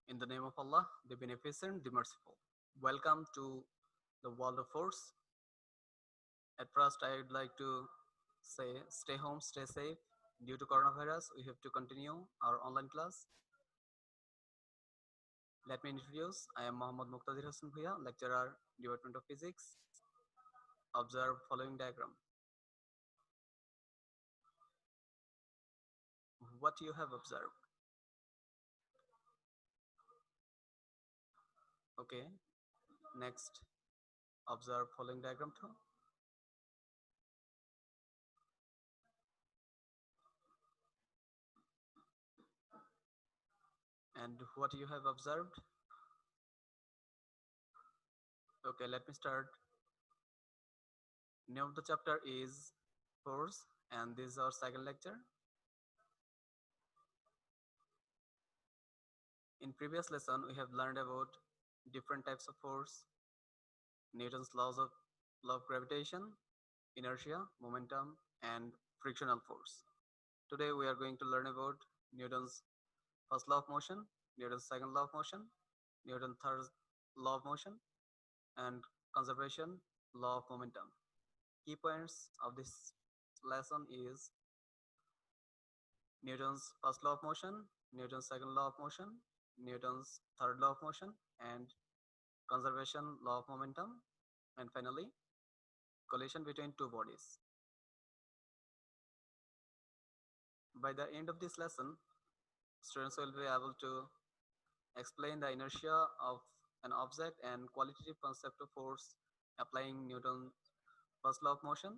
In the name of Allah, the Beneficent, the Merciful. Welcome to the world of force. At first, I would like to say stay home, stay safe. Due to coronavirus, we have to continue our online class. Let me introduce. I am Mohammad Muqtadir Hassan Bhuya, lecturer, Department of Physics. Observe following diagram. What you have observed. Okay. Next, observe following diagram too. And what you have observed. Okay, let me start. Name of the chapter is force, and this is our second lecture. In previous lesson, we have learned about different types of force, Newton's law of gravitation, inertia, momentum, and frictional force. Today, we are going to learn about Newton's first law of motion, Newton's second law of motion, Newton's third law of motion, and conservation law of momentum. Key points of this lesson is Newton's first law of motion, Newton's second law of motion, Newton's third law of motion, and conservation law of momentum, and finally collision between two bodies. By the end of this lesson, students will be able to explain the inertia of an object and qualitative concept of force applying Newton's first law of motion,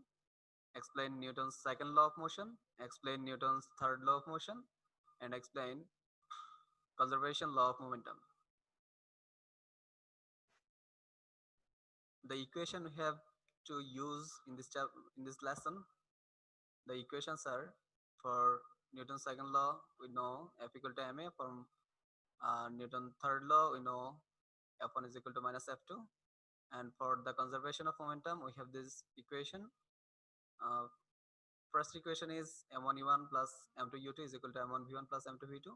explain Newton's second law of motion, explain Newton's third law of motion, and explain conservation law of momentum. The equation we have to use in this lesson, the equations are for Newton's second law, we know F equal to ma. From Newton's third law, we know F1 is equal to minus F2. And for the conservation of momentum, we have this equation. First equation is m1u1 plus m2u2 is equal to m1v1 plus m2v2.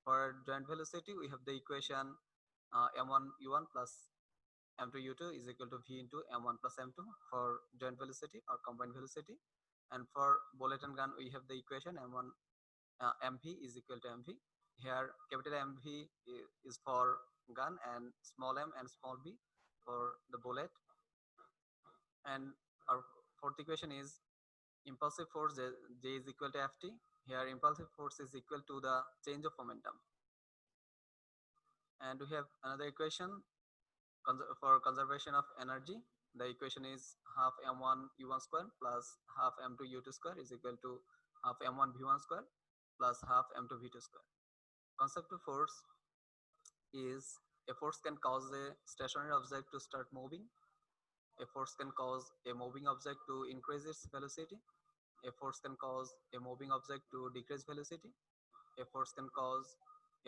For joint velocity, we have the equation m1u1 plus m2u2 is equal to v into m1 plus m2 for joint velocity or combined velocity. And for bullet and gun, we have the equation m1 mv is equal to mv. Here capital mv is for gun and small m and small b for the bullet. And our fourth equation is impulsive force J is equal to ft. Here impulsive force is equal to the change of momentum. And we have another equation for conservation of energy. The equation is half m1 u1 square plus half m2 u2 square is equal to half m1 v1 square plus half m2 v2 square. Concept of force is a force can cause a stationary object to start moving. A force can cause a moving object to increase its velocity. A force can cause a moving object to decrease velocity. A force can cause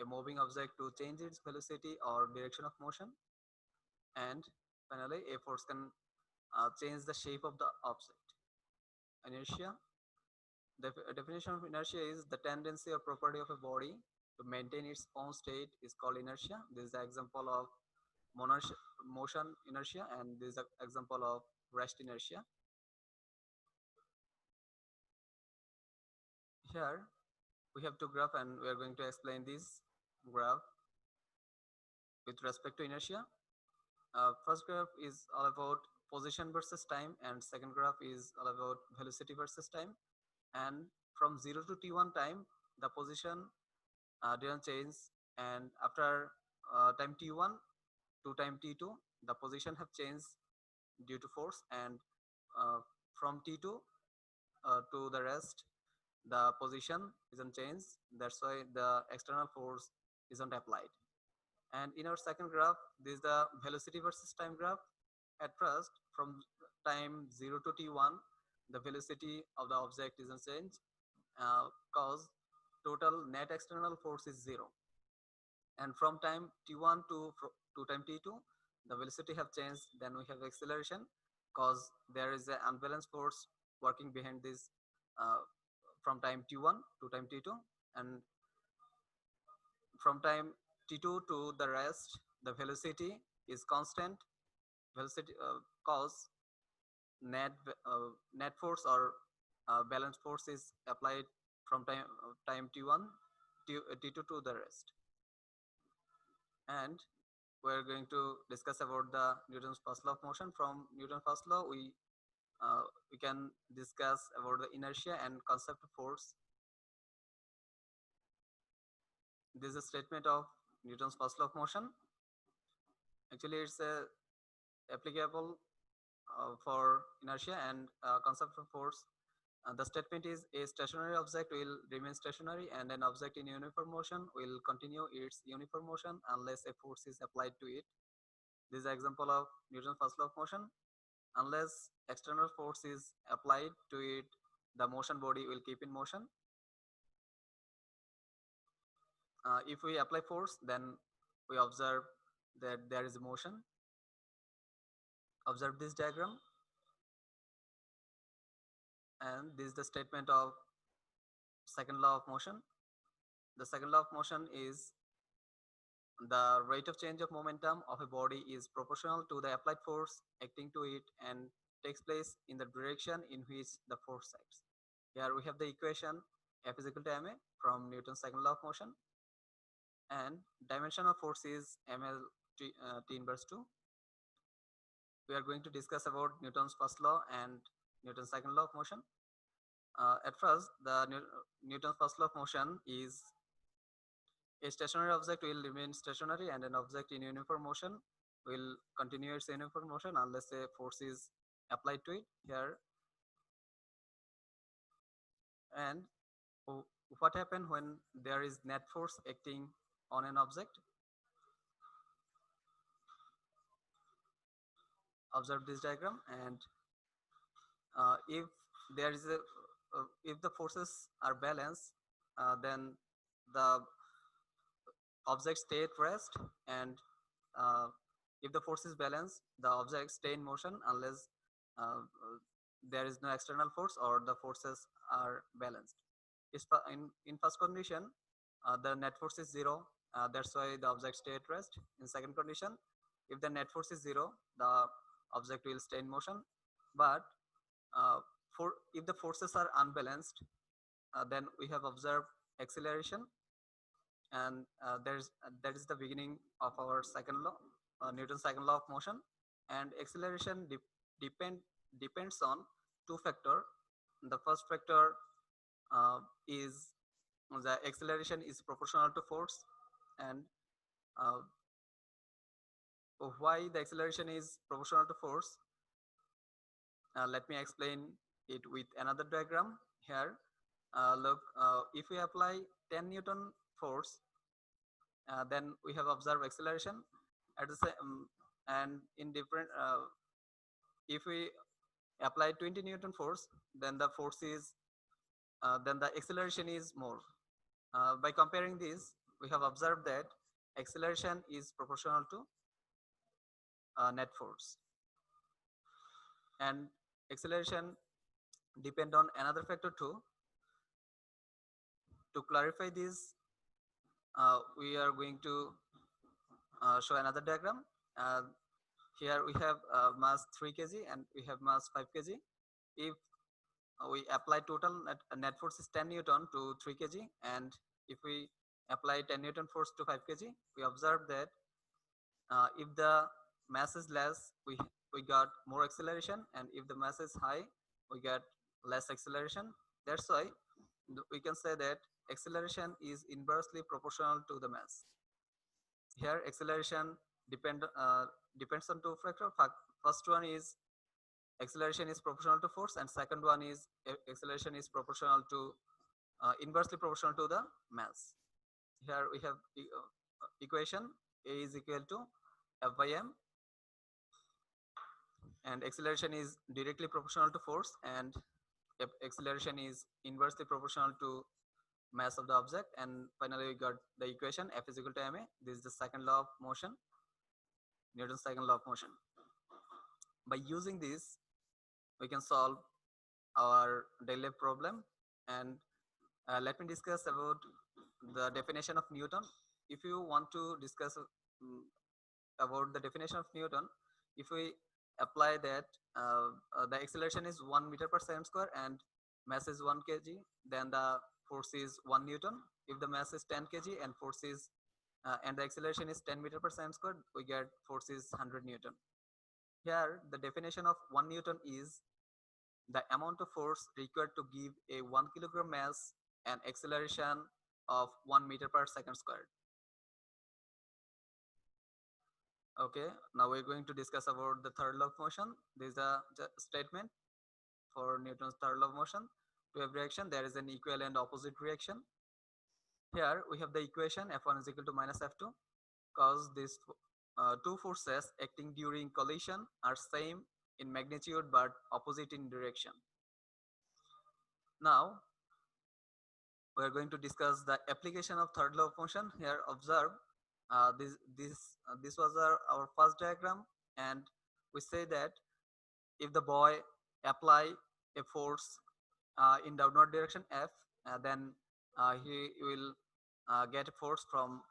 a moving object to change its velocity or direction of motion. And finally, a force can change the shape of the object. Inertia. The definition of inertia is the tendency or property of a body to maintain its own state is called inertia. This is the example of motion inertia, and this is an example of rest inertia. Here we have two graphs, and we are going to explain this graph with respect to inertia. First graph is all about position versus time, and second graph is all about velocity versus time. And from 0 to t1 time, the position didn't change, and after time t1 to time t2, the position have changed due to force, and from t2 to the rest, the position isn't changed. That's why the external force isn't applied. And in our second graph, this is the velocity versus time graph. At first, from time 0 to t1, the velocity of the object isn't changed because total net external force is 0. And from time t1 to time t2, the velocity have changed. Then we have acceleration because there is an unbalanced force working behind this from time t1 to time t2. And from time T2 to the rest, the velocity is constant. Velocity cause net force or balance force is applied from time T1 T2 to the rest. And we're going to discuss about the Newton's first law of motion. From Newton's first law, we can discuss about the inertia and concept of force. This is a statement of Newton's first law of motion. Actually, it's applicable for inertia and concept of force. The statement is a stationary object will remain stationary and an object in uniform motion will continue its uniform motion unless a force is applied to it. This is an example of Newton's first law of motion. Unless external force is applied to it, the motion body will keep in motion. If we apply force, then we observe that there is a motion. Observe this diagram. And this is the statement of second law of motion. The second law of motion is the rate of change of momentum of a body is proportional to the applied force acting to it and takes place in the direction in which the force acts. Here we have the equation F is equal to ma from Newton's second law of motion, and dimension of force is ml t inverse 2. We are going to discuss about Newton's first law and Newton's second law of motion. At first, the Newton's first law of motion is a stationary object will remain stationary and an object in uniform motion will continue its uniform motion unless a force is applied to it here. And what happens when there is net force acting on an object? Observe this diagram, and if there is a if the forces are balanced, then the object stay at rest, and if the force is balanced, the object stay in motion unless there is no external force or the forces are balanced. In first condition, the net force is zero. That's why the object stay at rest. In second condition, if the net force is zero, the object will stay in motion. But if the forces are unbalanced, then we have observed acceleration, and that is the beginning of our second law, Newton's second law of motion. And acceleration depends on two factors. The first factor is the acceleration is proportional to force, and why the acceleration is proportional to force, let me explain it with another diagram here. Look, if we apply 10 Newton force, then we have observed acceleration at the same, and in different if we apply 20 Newton force, then the force is then the acceleration is more. By comparing this, we have observed that acceleration is proportional to net force, and acceleration depend on another factor too. To clarify this, we are going to show another diagram. Here we have mass 3 kg and we have mass 5 kg. If we apply total net force is 10 Newton to 3 kg, and if we apply 10 Newton force to 5 kg, we observe that if the mass is less, we got more acceleration, and if the mass is high, we get less acceleration. That's why we can say that acceleration is inversely proportional to the mass. Here acceleration depends on two factors. First one is acceleration is proportional to force, and second one is acceleration is proportional to inversely proportional to the mass. Here we have equation A is equal to F by m, and acceleration is directly proportional to force, and acceleration is inversely proportional to mass of the object. And finally we got the equation F is equal to ma. This is the second law of motion, Newton's second law of motion. By using this, we can solve our daily life problem. And let me discuss about the definition of Newton. if you want to discuss about the definition of Newton, if we apply that the acceleration is 1 meter per second square and mass is 1 kg, then the force is 1 Newton. If the mass is 10 kg and force is and the acceleration is 10 meter per second square, we get force is 100 Newton. Here, the definition of 1 Newton is the amount of force required to give a 1 kilogram mass and acceleration of 1 meter per second squared. Okay, now we're going to discuss about the third law of motion. This is a statement for Newton's third law of motion. To every action, there is an equal and opposite reaction. Here we have the equation F1 is equal to minus F2, because these two forces acting during collision are same in magnitude but opposite in direction. Now we are going to discuss the application of third law of motion. Here observe this was our first diagram, and we say that if the boy apply a force in downward direction F, then he will get a force from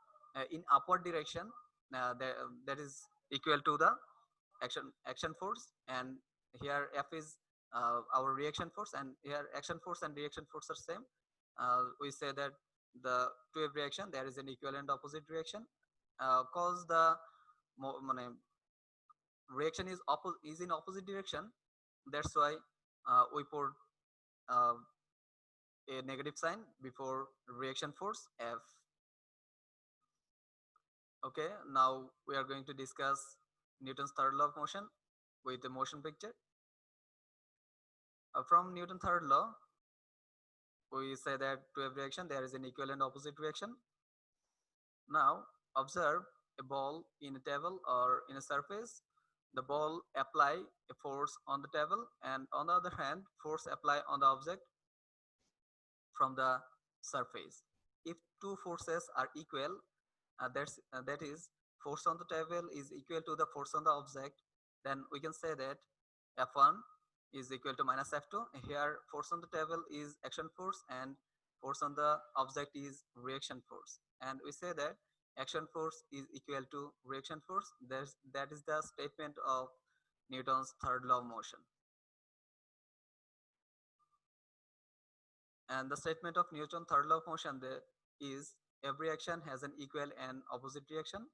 in upward direction that is equal to the action force, and here F is our reaction force, and here action force and reaction force are same. We say that the to every action there is an equal and opposite reaction, cause the reaction is in opposite direction. That's why we put uh, a negative sign before reaction force F. Okay, now we are going to discuss Newton's third law of motion with a motion picture. From Newton's third law, we say that to every action there is an equal and opposite reaction. Now observe a ball in a table or in a surface. The ball apply a force on the table, and on the other hand force apply on the object from the surface. If two forces are equal, that is force on the table is equal to the force on the object, then we can say that F1 is equal to minus F2. Here force on the table is action force and force on the object is reaction force, and we say that action force is equal to reaction force. That is the statement of Newton's third law of motion. And the statement of Newton's third law of motion there is every action has an equal and opposite reaction.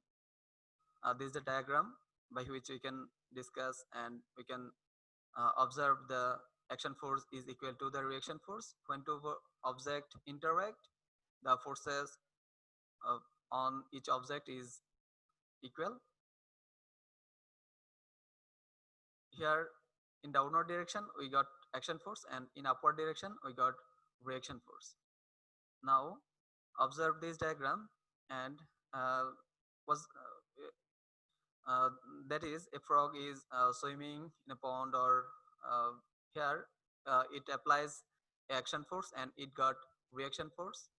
This is the diagram by which we can discuss and we can observe the action force is equal to the reaction force. When two objects interact, the forces on each object is equal. Here in downward direction we got action force, and in upward direction we got reaction force. Now observe this diagram, and was that is a frog is swimming in a pond, or here it applies action force and it got reaction force.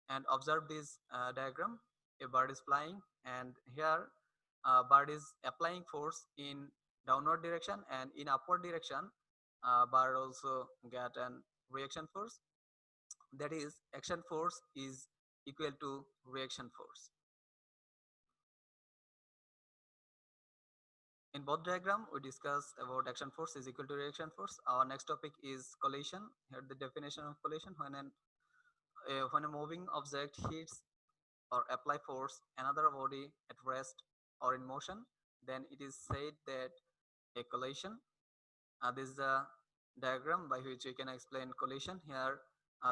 And observe this diagram, a bird is flying, and here bird is applying force in downward direction, and in upward direction bird also get an reaction force. That is action force is equal to reaction force. In both diagram we discuss about action force is equal to reaction force. Our next topic is collision. Here the definition of collision: when a moving object hits or apply force another body at rest or in motion, then it is said that a collision. This is the diagram by which we can explain collision. Here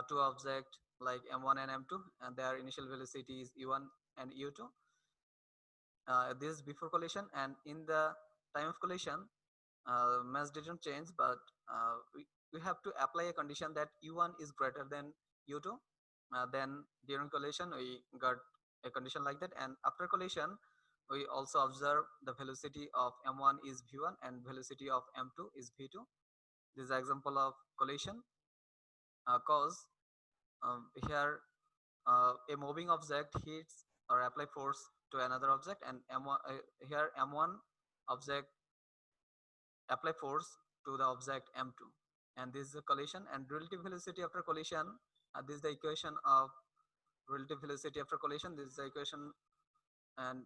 two objects like m1 and m2, and their initial velocity is u1 and u2. This is before collision, and in the time of collision mass didn't change, but we have to apply a condition that u1 is greater than u2. Then during collision we got a condition like that, and after collision we also observe the velocity of m1 is v1 and velocity of m2 is v2. This is an example of collision, cause here a moving object hits or apply force to another object, and m1 here m1 object apply force to the object m2, and this is a collision. And relative velocity after collision, this is the equation of relative velocity after collision. This is the equation, and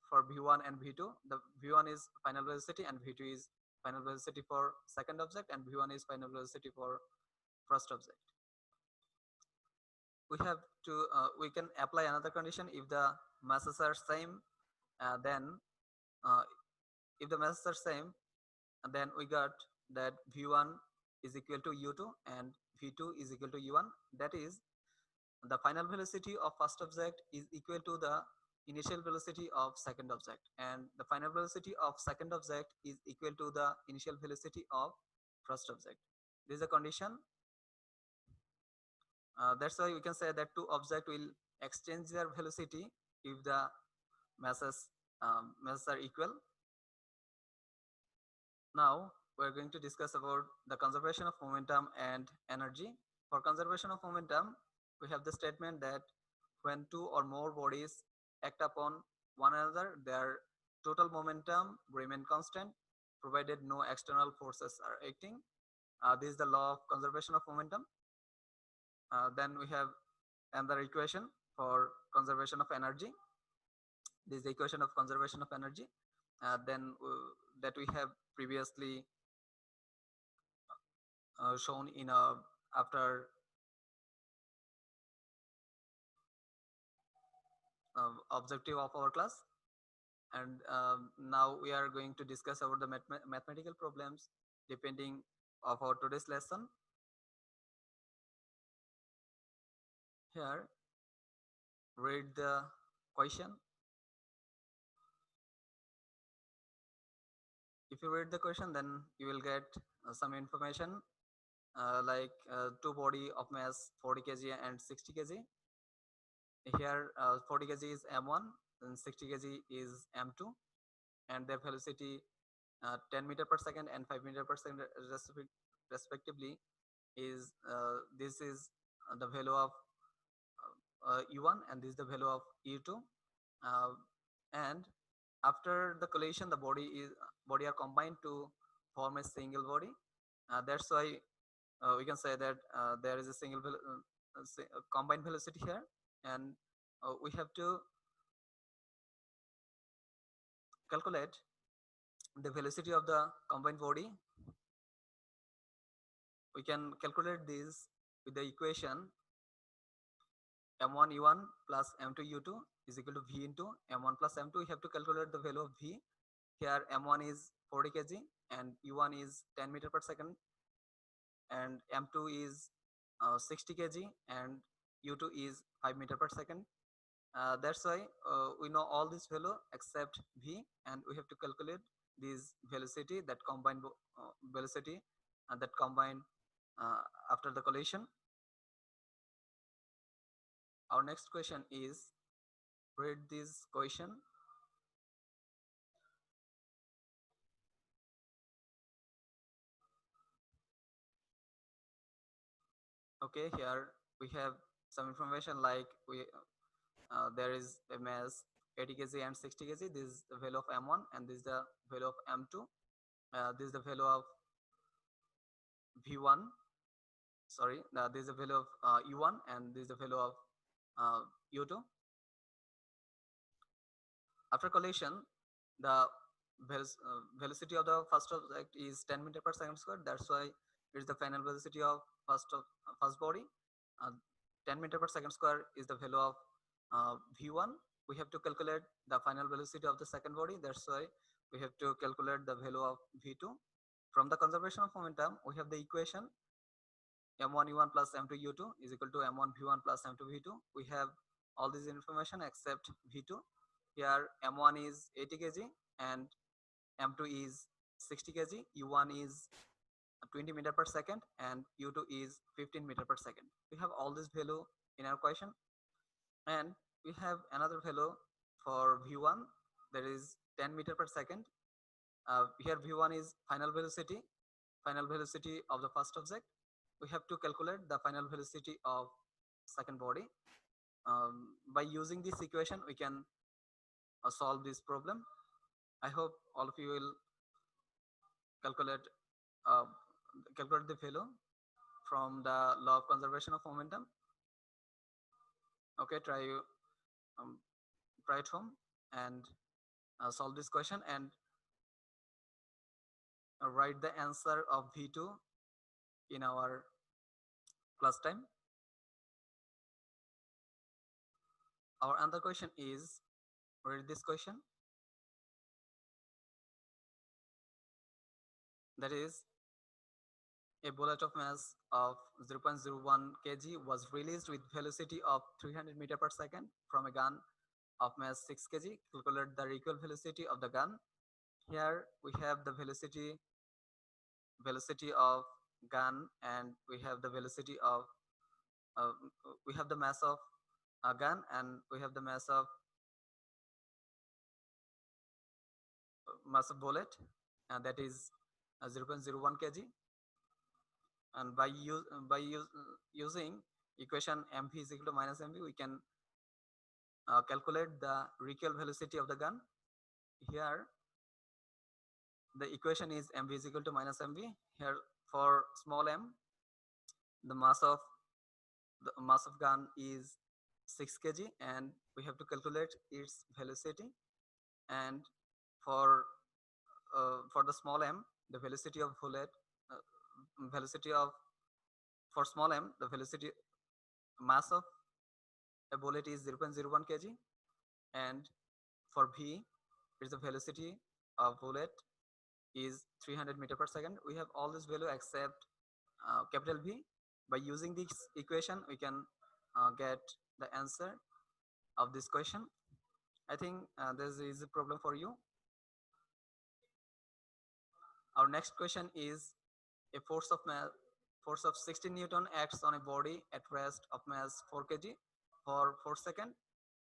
for v1 and v2, the v1 is final velocity and v2 is final velocity for second object, and v1 is final velocity for first object. We have to we can apply another condition if the masses are same. Then uh, if the masses are same, then we got that v1 is equal to u2 and v2 is equal to u1. That is, the final velocity of first object is equal to the initial velocity of second object, and the final velocity of second object is equal to the initial velocity of first object. This is a condition. That's why we can say that two objects will exchange their velocity if the masses are equal. Now we're going to discuss about the conservation of momentum and energy. For conservation of momentum, we have the statement that when two or more bodies act upon one another, their total momentum remain constant provided no external forces are acting. This is the law of conservation of momentum. Then we have another equation for conservation of energy. This is the equation of conservation of energy. Then that we have previously shown in after objective of our class. And now we are going to discuss about the mathematical problems depending of our today's lesson. Here, read the question. If you read the question, then you will get some information like two body of mass 40 kg and 60 kg. Here 40 kg is m1 and 60 kg is m2, and their velocity 10 meter per second and 5 meter per second respectively is this is the value of u1 and this is the value of u2, and after the collision the body are combined to form a single body. That's why we can say that there is a combined velocity here, and we have to calculate the velocity of the combined body. We can calculate this with the equation m1 u1 plus m2 u2 is equal to v into m1 plus m2. We have to calculate the value of v. Here m1 is 40 kg and u1 is 10 meter per second, and m2 is 60 kg and u2 is 5 meter per second. That's why we know all this value except v, and we have to calculate this velocity, that combined velocity, and that combined after the collision. Our next question is, read this question. Okay, here we have some information like there is a mass 80 kg and 60 kg. This is the value of m1 and this is the value of m2. This is the value of v1. Sorry, this is the value of u1 and this is the value of u2. After collision, the velocity of the first object is 10 meter per second squared. That's why it is the final velocity of first body. 10 meter per second square is the value of v1. We have to calculate the final velocity of the second body. That's why we have to calculate the value of v2. From the conservation of momentum, we have the equation m1 u1 plus m2 u2 is equal to m1 v1 plus m2 v2. We have all this information except v2. Here m1 is 80 kg and m2 is 60 kg. u1 is 20 meter per second and u2 is 15 meter per second. We have all this value in our question, and we have another value for v1, that is 10 meter per second. Here v1 is final velocity of the first object. We have to calculate the final velocity of second body. By using this equation, we can solve this problem. I hope all of you will calculate the value from the law of conservation of momentum. Okay, um, try at home and solve this question and write the answer of V2 in our class time. Our another question is, read this question, that is, a bullet of mass of 0.01 kg was released with velocity of 300 meter per second from a gun of mass 6 kg. Calculate the recoil velocity of the gun. Here we have the velocity of gun, and we have the velocity of uh, we have the mass of a gun, and we have the mass of bullet, and that is 0.01 kg. And using equation mv is equal to minus mv, we can calculate the recoil velocity of the gun. Here the equation is mv is equal to minus mv. Here for small m, the mass of gun is 6 kg, and we have to calculate its velocity. And for the small m, the velocity of bullet, velocity of for small m, the velocity mass of a bullet is 0.01 kg, and for v, its the velocity of bullet is 300 meter per second. We have all this value except capital V. By using this equation, we can get the answer of this question. I think this is a problem for you. Our next question is, a force of 16 Newton acts on a body at rest of mass 4 kg for 4 seconds.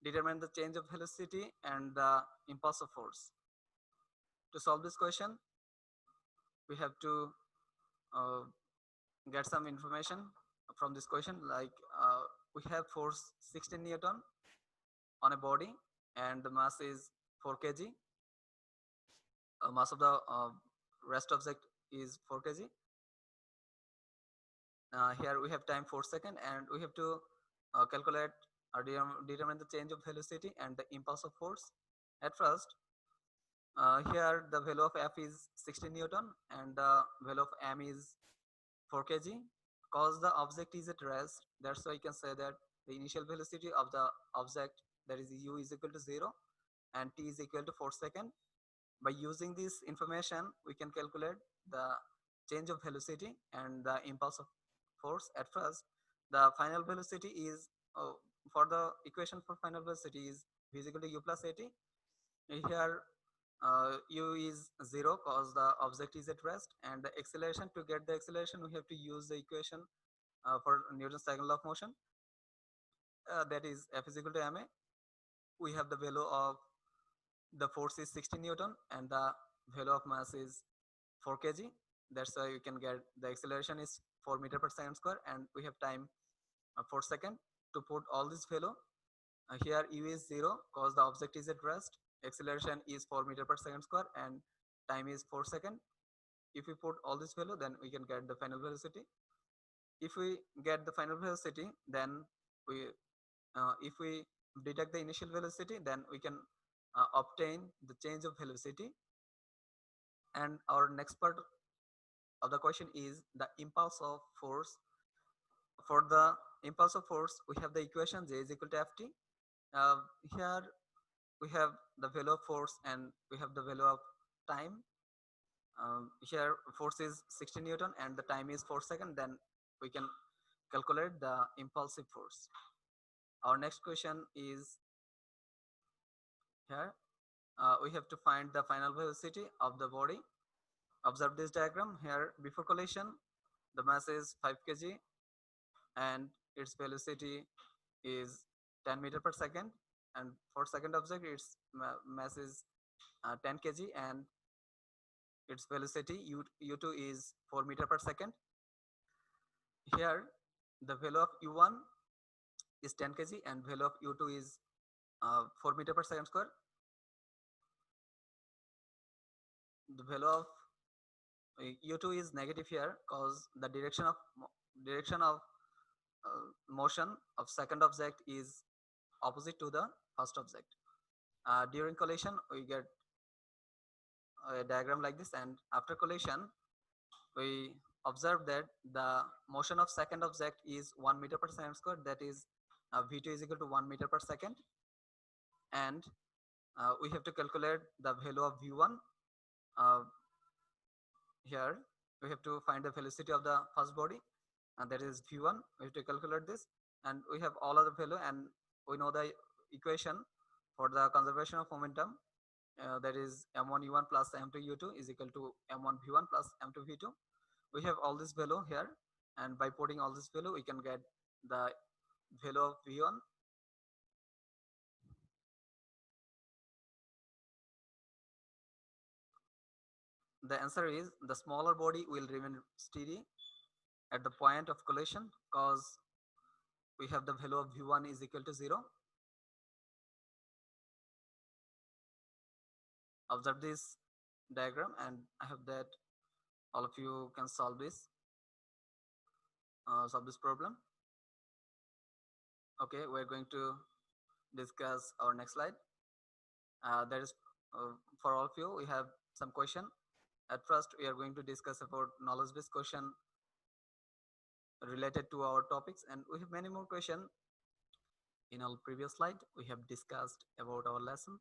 Determine the change of velocity and the impulse of force. To solve this question, we have to uh, get some information from this question, like we have force 16 Newton on a body and the mass is 4 kg. Mass of the rest object is 4 kg. Here we have time 4 seconds, and we have to calculate or determine the change of velocity and the impulse of force. At first, here the value of F is 16 Newton and the value of M is 4 kg. Cause the object is at rest, that's why you can say that the initial velocity of the object, that is u, is equal to 0 and t is equal to 4 seconds. By using this information, we can calculate the change of velocity and the impulse of force. At first, the final velocity is for the equation for final velocity is v is equal to u plus at. Here u is 0 because the object is at rest, and the acceleration, to get the acceleration, we have to use the equation for Newton's second law of motion, that is F is equal to ma. We have the value of the force is 16 Newton and the value of mass is 4 kg. That's why you can get the acceleration is 4 meter per second square, and we have time 4 seconds to put all this value. Here u is 0 because the object is at rest, acceleration is 4 meter per second square, and time is 4 seconds. If we put all this value, then we can get the final velocity. If we get the final velocity, then if we deduct the initial velocity, then we can obtain the change of velocity. And our next part of the question is the impulse of force. For the impulse of force, we have the equation J is equal to Ft. Here we have the value of force and we have the value of time. Here force is 16 Newton and the time is 4 seconds. Then we can calculate the impulsive force. Our next question is here. We have to find the final velocity of the body. Observe this diagram. Here before collision, the mass is 5 kg and its velocity is 10 meter per second, and for second object its mass is 10 kg and its velocity u2 is 4 meter per second. Here the value of u1 is 10 kg and value of u2 is 4 meter per second square. The value of u2 is negative here because the direction of motion of second object is opposite to the first object. During collision, we get a diagram like this, and after collision, we observe that the motion of second object is 1 meter per second square. That is, v2 is equal to 1 meter per second, and we have to calculate the value of v1. Uh, Here we have to find the velocity of the first body, and that is v1. We have to calculate this, and we have all other value, and we know the equation for the conservation of momentum. That is m1 u1 plus m2 u2 is equal to m1 v1 plus m2 v2. We have all this value here, and by putting all this value, we can get the value of v1. The answer is the smaller body will remain steady at the point of collision, because we have the value of v1 is equal to 0. Observe this diagram, and I hope that all of you can solve this problem. Okay, we're going to discuss our next slide. That is for all of you. We have some question. At first, we are going to discuss about knowledge-based question related to our topics, and we have many more questions. In our previous slide, we have discussed about our lesson.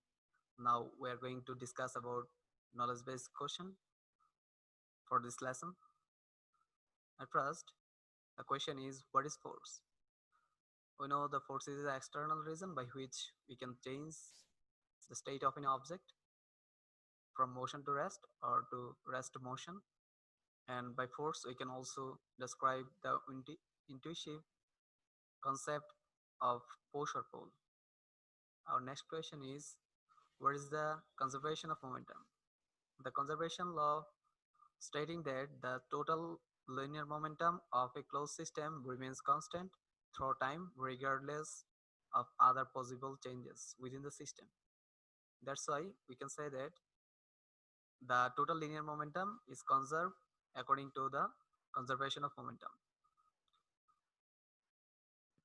Now we are going to discuss about knowledge-based question for this lesson. At first, the question is, what is force? We know the force is the external reason by which we can change the state of an object from motion to rest or to rest to motion. And by force, we can also describe the intuitive concept of push or pull. Our next question is, what is the conservation of momentum? The conservation law stating that the total linear momentum of a closed system remains constant through time regardless of other possible changes within the system. That's why we can say that the total linear momentum is conserved according to the conservation of momentum.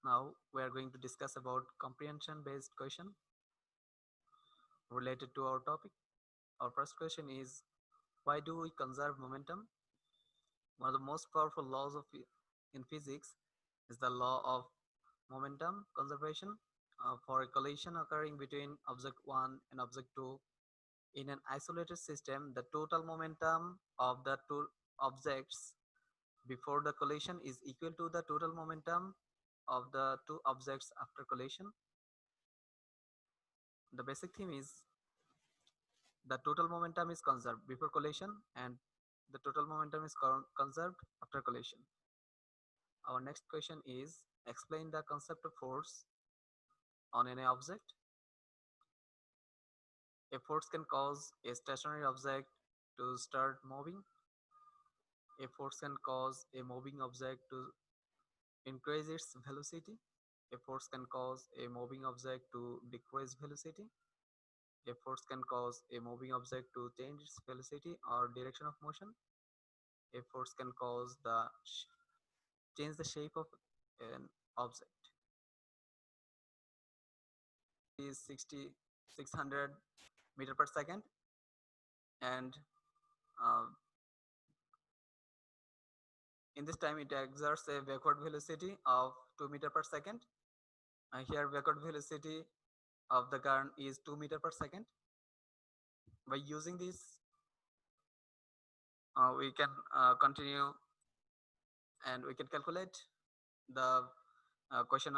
Now we are going to discuss about comprehension based question related to our topic. Our first question is, why do we conserve momentum? One of the most powerful laws in physics is the law of momentum conservation. For a collision occurring between object 1 and object 2 in an isolated system, the total momentum of the two objects before the collision is equal to the total momentum of the two objects after collision. The basic theme is the total momentum is conserved before collision, and the total momentum is conserved after collision. Our next question is, explain the concept of force on any object. A force can cause a stationary object to start moving. A force can cause a moving object to increase its velocity. A force can cause a moving object to decrease velocity. A force can cause a moving object to change its velocity or direction of motion. A force can cause change the shape of an object. Is 600 meter per second, and in this time it exerts a backward velocity of 2 meter per second. Here backward velocity of the current is 2 meter per second. By using this, we can continue, and we can calculate the question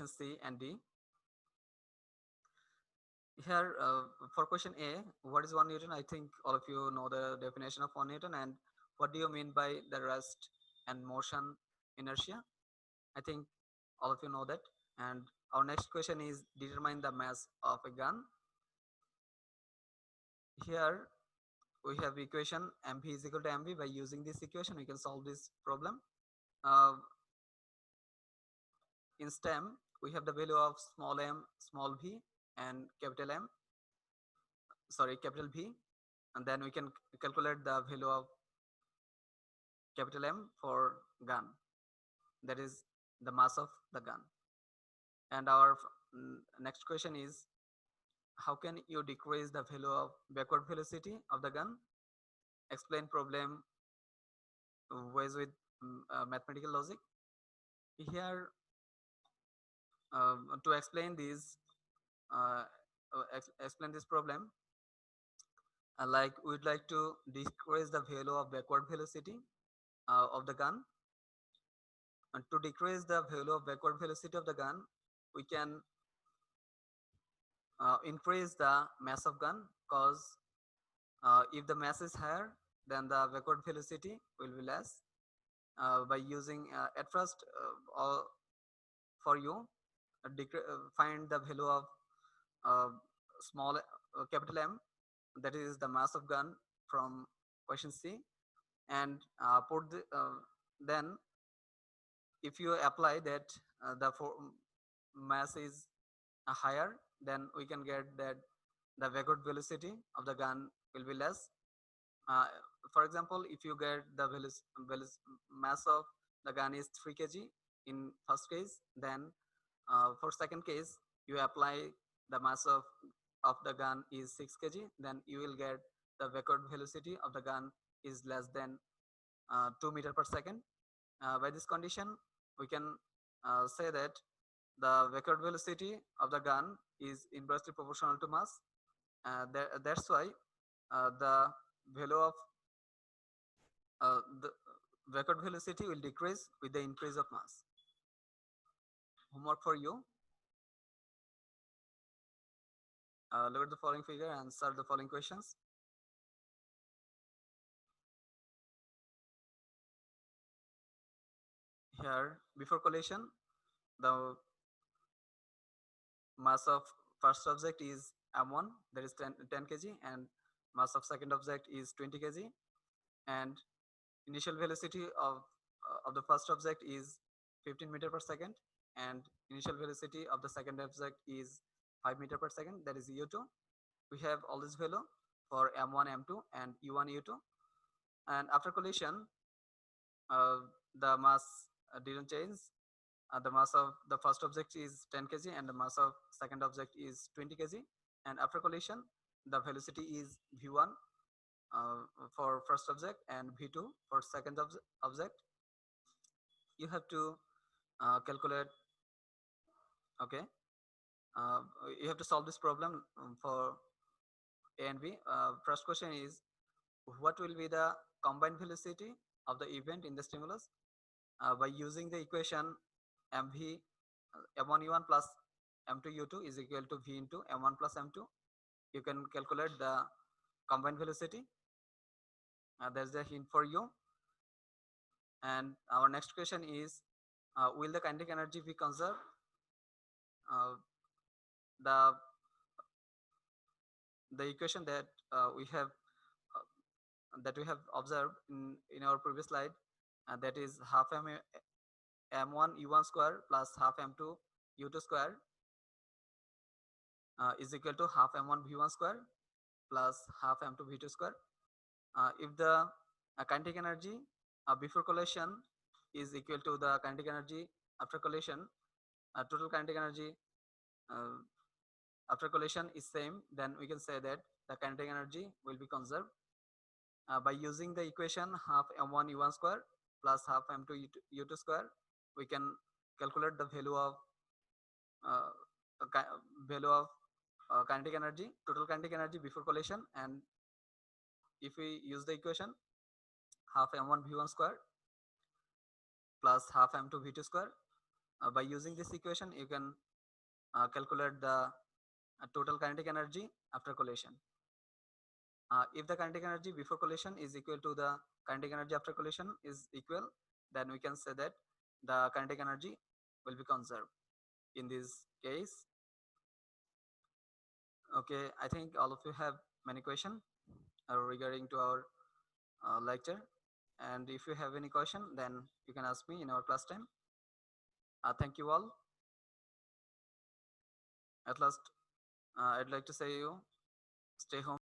C and D. Here for question A, what is 1 Newton? I think all of you know the definition of 1 Newton, and what do you mean by the rest and motion inertia? I think all of you know that. And our next question is, determine the mass of a gun. Here we have equation mv is equal to mv. By using this equation, we can solve this problem. In STEM, we have the value of small m, small v, and capital V, and then we can calculate the value of capital M for gun. that is the mass of the gun. And our next question is, how can you decrease the value of backward velocity of the gun? Explain problem ways with mathematical logic. Here, to explain this, explain this problem, like we'd like to decrease the value of backward velocity of the gun. And to decrease the value of backward velocity of the gun, we can increase the mass of gun, because if the mass is higher, then the backward velocity will be less. By using at first, for you, find the value of uh, small capital M, that is the mass of gun from question C, and then if you apply that, mass is higher, then we can get that the backward velocity of the gun will be less. uh, for example, if you get the mass of the gun is 3 kg in first case, then for second case you apply the mass of the gun is 6 kg, then you will get the backward velocity of the gun is less than 2 meter per second. By this condition, we can say that the backward velocity of the gun is inversely proportional to mass. That's why the value of the backward velocity will decrease with the increase of mass. Homework for you. Look at the following figure and answer the following questions. Here, before collision, the mass of first object is m1, that is 10 kg, and mass of second object is 20 kg, and initial velocity of the first object is 15 meter per second, and initial velocity of the second object is 5 meter per second, that is u2. We have all this value for m1, m2, and u1, u2. And after collision, the mass didn't change. The mass of the first object is 10 kg and the mass of second object is 20 kg. And after collision, the velocity is v1 for first object and v2 for second object. You have to calculate. Okay, uh, you have to solve this problem for A and B. First question is, what will be the combined velocity of the event in the stimulus? By using the equation mv m1 u1 plus m2 u2 is equal to v into m1 plus m2, you can calculate the combined velocity. There's a hint for you. And our next question is, will the kinetic energy be conserved? The the equation we have that we have observed in our previous slide, that is half m1 u1 square plus half m2 u2 square is equal to half m1 v1 square plus half m2 v2 square. If the kinetic energy before collision is equal to the kinetic energy after collision, total kinetic energy after collision is same, then we can say that the kinetic energy will be conserved. By using the equation half m1 u1 square plus half m2 u2 square, we can calculate the value of kinetic energy, total kinetic energy before collision. And if we use the equation half m1 v1 square plus half m2 v2 square, by using this equation you can calculate the total kinetic energy after collision. If the kinetic energy before collision is equal to the kinetic energy after collision is equal, then we can say that the kinetic energy will be conserved in this case. Okay, I think all of you have many questions regarding to our lecture, and if you have any question, then you can ask me in our class time. Thank you all. At last, I'd like to say you stay home.